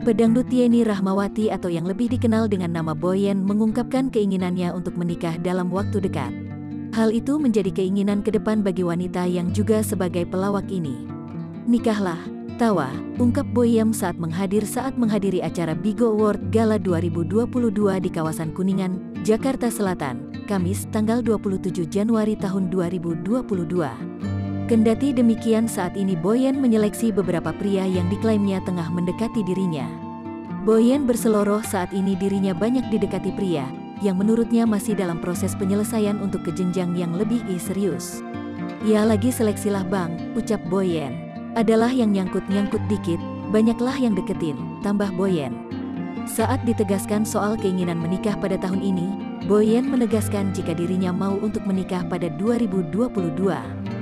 Pedangdut Yeni Rahmawati atau yang lebih dikenal dengan nama Boyen mengungkapkan keinginannya untuk menikah dalam waktu dekat. Hal itu menjadi keinginan ke depan bagi wanita yang juga sebagai pelawak ini. Nikahlah, tawa, ungkap Boyen saat menghadiri acara Bigo Award Gala 2022 di kawasan Kuningan, Jakarta Selatan, Kamis tanggal 27 Januari tahun 2022. Kendati demikian, saat ini Boyen menyeleksi beberapa pria yang diklaimnya tengah mendekati dirinya. Boyen berseloroh saat ini dirinya banyak didekati pria, yang menurutnya masih dalam proses penyelesaian untuk ke jenjang yang lebih serius. Ya lagi seleksilah bang, ucap Boyen. Adalah yang nyangkut-nyangkut dikit, banyaklah yang deketin, tambah Boyen. Saat ditegaskan soal keinginan menikah pada tahun ini, Boyen menegaskan jika dirinya mau untuk menikah pada 2022.